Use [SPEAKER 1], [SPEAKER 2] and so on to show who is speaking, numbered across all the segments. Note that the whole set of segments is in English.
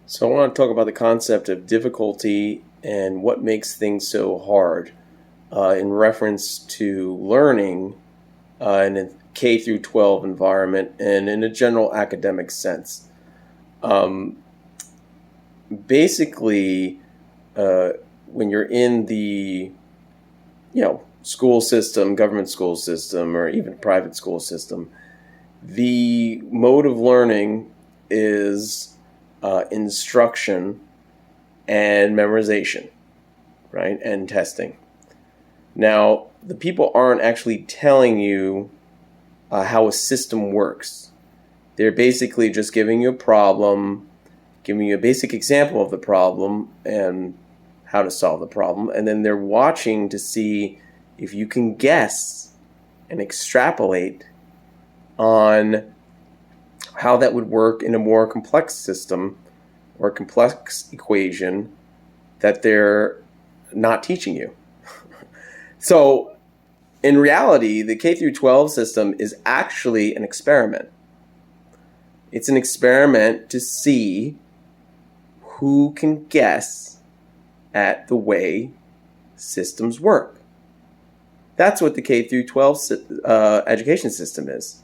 [SPEAKER 1] So I want to talk about the concept of difficulty and what makes things so hard in reference to learning in a K through 12 environment and in a general academic sense. Um, basically, when you're in the school system, government school system, or even private school system, the mode of learning is instruction and memorization, right? And testing. Now, the people aren't actually telling you how a system works. They're basically just giving you a problem, giving you a basic example of the problem and how to solve the problem. And then they're watching to see if you can guess and extrapolate on how that would work in a more complex system or complex equation that they're not teaching you. So in reality, the K through 12 system is actually an experiment. It's an experiment to see who can guess at the way systems work. That's what the K through 12 education system is.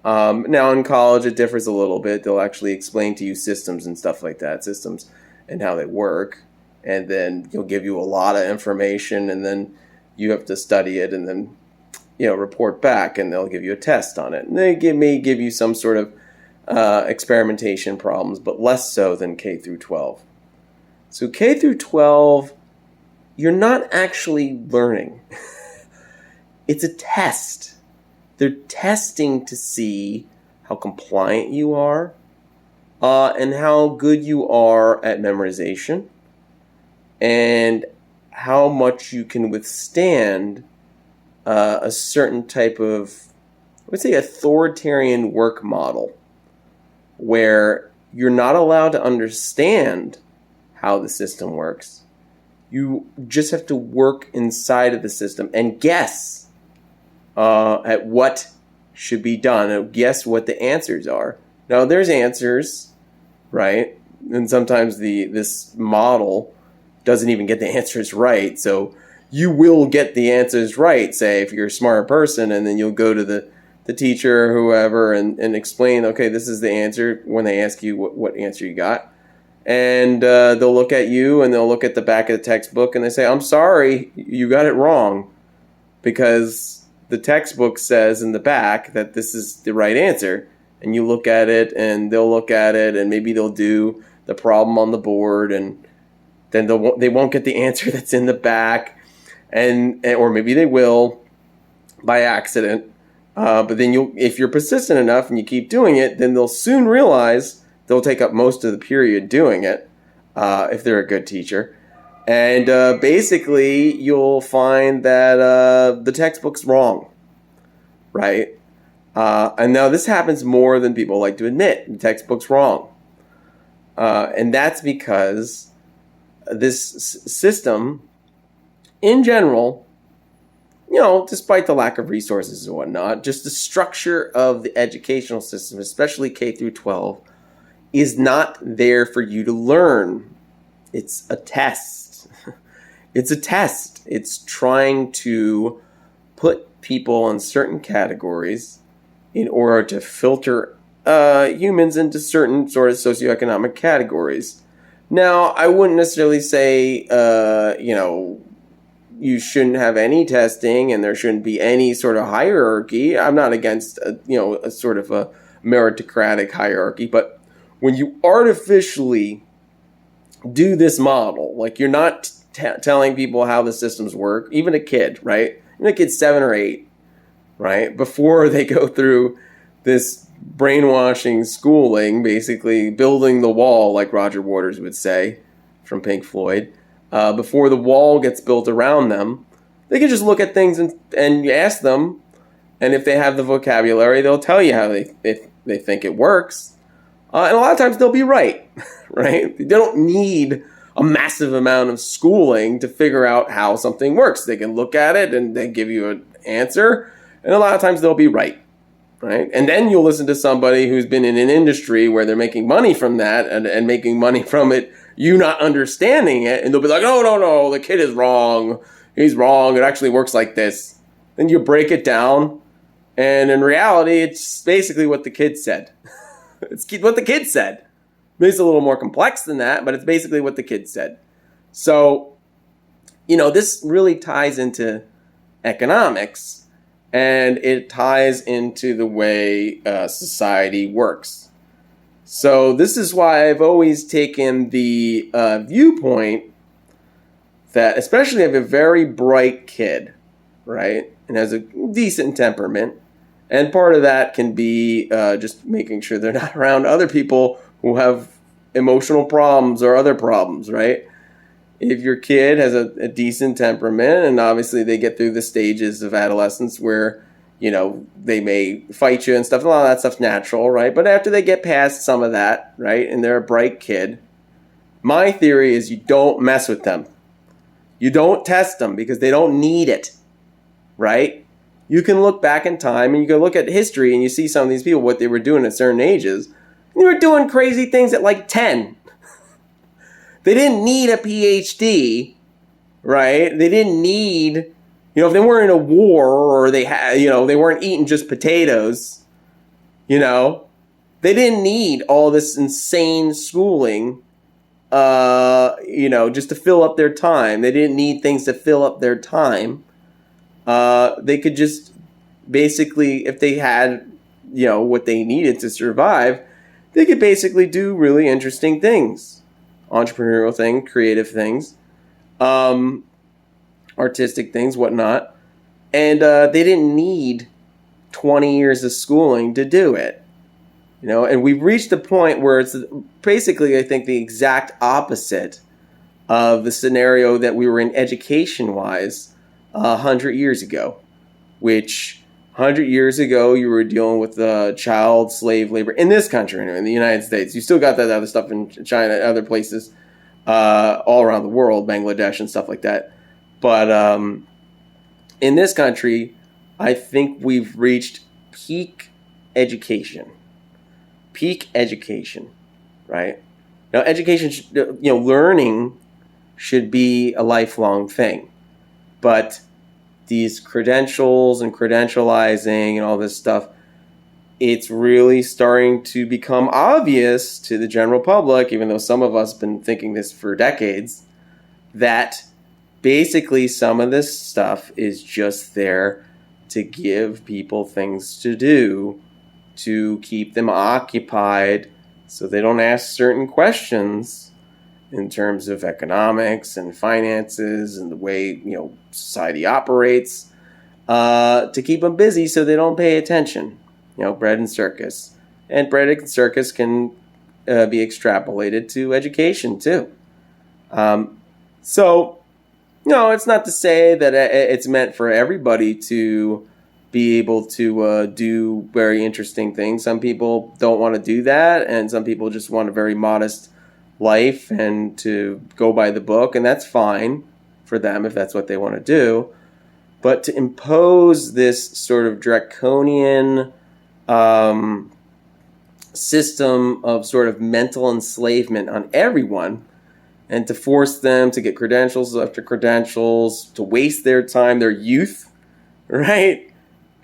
[SPEAKER 1] Now in college it differs a little bit. They'll actually explain to you systems and stuff like that, systems and how they work, and then they'll give you a lot of information, and then you have to study it and then report back, and they'll give you a test on it. And they may give you some sort of experimentation problems, but less so than K through 12. So K through 12, you're not actually learning. It's a test. They're testing to see how compliant you are and how good you are at memorization and how much you can withstand a certain type of, I would say, authoritarian work model where you're not allowed to understand how the system works. You just have to work inside of the system and guess at what should be done, and guess what the answers are. Now, there's answers, right? And sometimes this model doesn't even get the answers right. So you will get the answers right, say, if you're a smart person, and then you'll go to the teacher or whoever and explain, okay, this is the answer when they ask you what answer you got. And they'll look at you and they'll look at the back of the textbook and they say, I'm sorry, you got it wrong, because the textbook says in the back that this is the right answer. And you look at it and they'll look at it and maybe they'll do the problem on the board, and then they won't get the answer that's in the back, and or maybe they will by accident. But then if you're persistent enough and you keep doing it, then they'll soon realize they'll take up most of the period doing it if they're a good teacher. And basically, you'll find that the textbook's wrong, right? And now this happens more than people like to admit. The textbook's wrong. And that's because this system, in general, despite the lack of resources and whatnot, just the structure of the educational system, especially K through 12, is not there for you to learn. It's a test. It's a test. It's trying to put people in certain categories in order to filter humans into certain sort of socioeconomic categories. Now, I wouldn't necessarily say, you shouldn't have any testing and there shouldn't be any sort of hierarchy. I'm not against, a sort of a meritocratic hierarchy, but when you artificially do this model, like you're not telling people how the systems work, even a kid, right? Even a kid 7 or 8, right? Before they go through this brainwashing schooling, basically building the wall, like Roger Waters would say from Pink Floyd, before the wall gets built around them, they can just look at things and ask them, and if they have the vocabulary, they'll tell you how they think it works. And a lot of times they'll be right, right? They don't need a massive amount of schooling to figure out how something works. They can look at it and they give you an answer, and a lot of times they'll be right. right? And then you'll listen to somebody who's been in an industry where they're making money from that and making money from it, you not understanding it, and they'll be like, no, the kid is wrong. He's wrong. It actually works like this. Then you break it down, and in reality, it's basically what the kid said. It's what the kid said. It's a little more complex than that, but it's basically what the kid said. So, this really ties into economics, and it ties into the way society works. So this is why I've always taken the viewpoint that, especially if a very bright kid, right, and has a decent temperament, and part of that can be just making sure they're not around other people who have emotional problems or other problems, right? If your kid has a decent temperament, and obviously they get through the stages of adolescence where, they may fight you and stuff, a lot of that stuff's natural, right? But after they get past some of that, right, and they're a bright kid, my theory is you don't mess with them. You don't test them because they don't need it, right? You can look back in time and you can look at history and you see some of these people, what they were doing at certain ages. They were doing crazy things at like 10. They didn't need a PhD, right? They didn't need, if they weren't in a war or they had, they weren't eating just potatoes, they didn't need all this insane schooling, just to fill up their time. They didn't need things to fill up their time. They could just basically, if they had, what they needed to survive, they could basically do really interesting things. Entrepreneurial things, creative things, artistic things, whatnot. And they didn't need 20 years of schooling to do it. And we've reached the point where it's basically, I think, the exact opposite of the scenario that we were in education-wise 100 years ago, which 100 years ago you were dealing with child slave labor in this country, in the United States. You still got that other stuff in China and other places all around the world, Bangladesh and stuff like that. But in this country, I think we've reached peak education. Peak education, right? Now, education, learning should be a lifelong thing. But these credentials and credentializing and all this stuff, it's really starting to become obvious to the general public, even though some of us have been thinking this for decades, that basically some of this stuff is just there to give people things to do, to keep them occupied so they don't ask certain questions in terms of economics and finances and the way, society operates, to keep them busy so they don't pay attention. Bread and circus. And bread and circus can be extrapolated to education too. So, it's not to say that it's meant for everybody to be able to do very interesting things. Some people don't want to do that, and some people just want a very modest life and to go by the book, and that's fine for them if that's what they want to do. But to impose this sort of draconian system of sort of mental enslavement on everyone, and to force them to get credentials after credentials, to waste their time, their youth, right?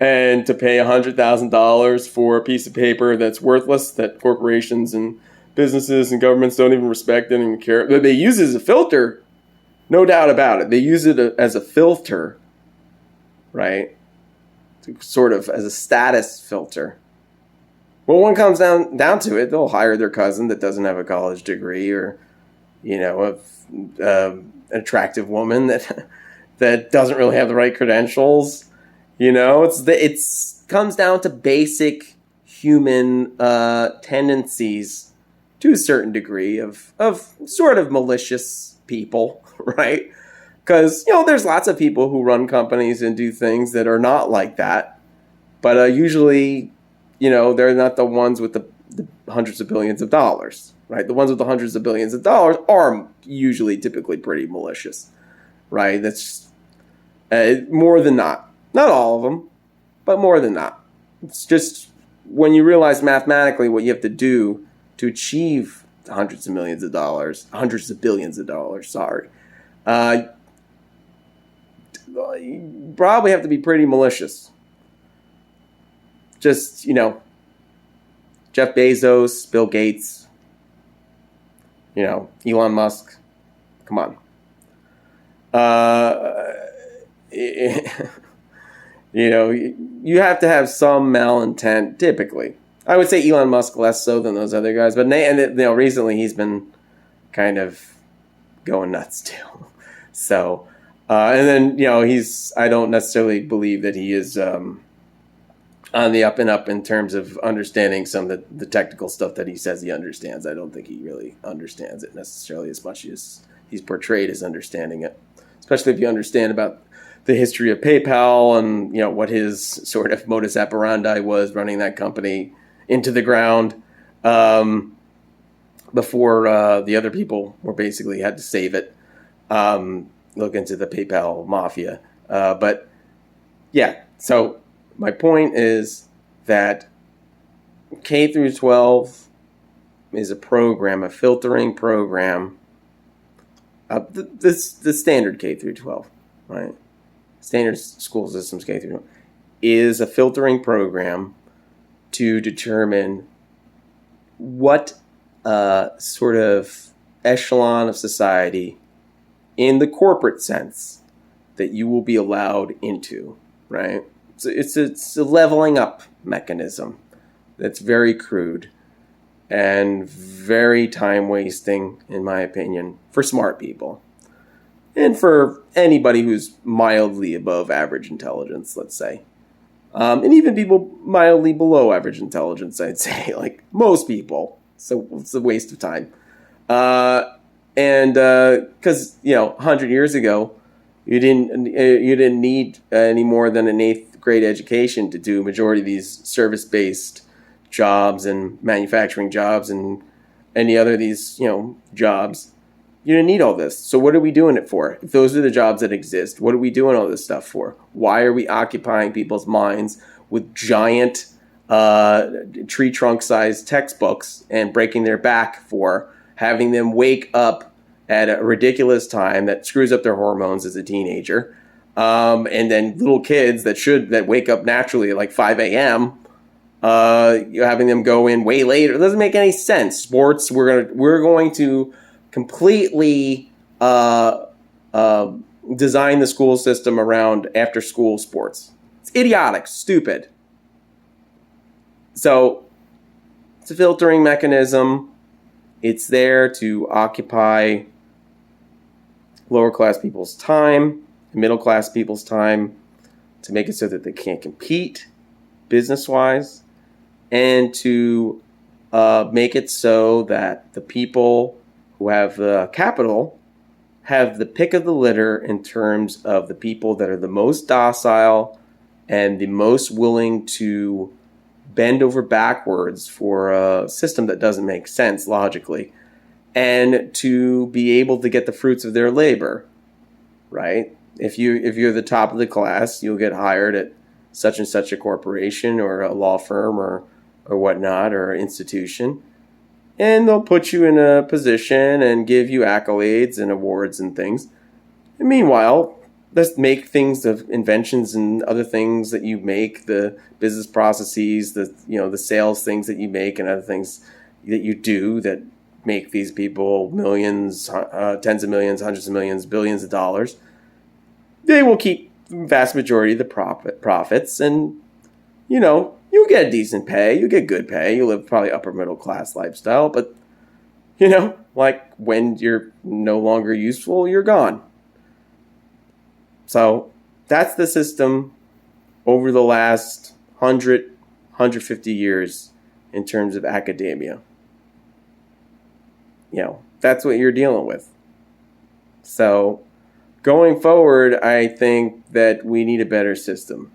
[SPEAKER 1] And to pay $100,000 for a piece of paper that's worthless, that corporations and businesses and governments don't even respect and even care. But they use it as a filter, no doubt about it. They use it as a filter, right? Sort of as a status filter. Well, when it comes down to it, they'll hire their cousin that doesn't have a college degree, or an attractive woman that doesn't really have the right credentials. It's comes down to basic human tendencies to a certain degree of sort of malicious people, right? Because, there's lots of people who run companies and do things that are not like that. But usually, they're not the ones with the hundreds of billions of dollars, right? The ones with the hundreds of billions of dollars are usually typically pretty malicious, right? That's just, more than not. Not all of them, but more than not. It's just when you realize mathematically what you have to do to achieve hundreds of millions of dollars, hundreds of billions of dollars, you probably have to be pretty malicious. Just, Jeff Bezos, Bill Gates, Elon Musk. Come on. You have to have some malintent typically. I would say Elon Musk less so than those other guys, but recently he's been kind of going nuts too. So, and then I don't necessarily believe that he is on the up and up in terms of understanding some of the technical stuff that he says he understands. I don't think he really understands it necessarily as much as he's portrayed as understanding it, especially if you understand about the history of PayPal and what his sort of modus operandi was running that company into the ground before the other people were basically had to save it. Look into the PayPal mafia. But yeah, so my point is that K through 12 is a program, a filtering program. The standard K through 12, right? Standard school systems K through 12 is a filtering program to determine what sort of echelon of society in the corporate sense that you will be allowed into, right? So it's a leveling up mechanism that's very crude and very time wasting, in my opinion, for smart people. And for anybody who's mildly above average intelligence, let's say. And even people mildly below average intelligence, I'd say, like most people. So it's a waste of time. And because 100 years ago, you didn't need any more than an 8th grade education to do majority of these service-based jobs and manufacturing jobs and any other of these jobs. You didn't need all this. So what are we doing it for? If those are the jobs that exist, what are we doing all this stuff for? Why are we occupying people's minds with giant tree trunk sized textbooks and breaking their back for having them wake up at a ridiculous time that screws up their hormones as a teenager? And then little kids that wake up naturally at like 5 a.m., you're having them go in way later. It doesn't make any sense. Sports, we're going to completely design the school system around after school sports. It's idiotic, stupid. So it's a filtering mechanism. It's there to occupy lower class people's time, middle class people's time, to make it so that they can't compete business wise, and to make it so that the people who have the capital have the pick of the litter in terms of the people that are the most docile and the most willing to bend over backwards for a system that doesn't make sense logically, and to be able to get the fruits of their labor, right? If you're the top of the class, you'll get hired at such and such a corporation or a law firm or whatnot, or an institution. And they'll put you in a position and give you accolades and awards and things. And meanwhile, let's make things of inventions and other things that you make, the business processes, the sales things that you make and other things that you do that make these people millions, tens of millions, hundreds of millions, billions of dollars. They will keep the vast majority of the profits, and you'll get a decent pay, you get good pay, you live probably upper middle class lifestyle, but like when you're no longer useful, you're gone. So that's the system over the last 150 years in terms of academia. That's what you're dealing with. So going forward, I think that we need a better system.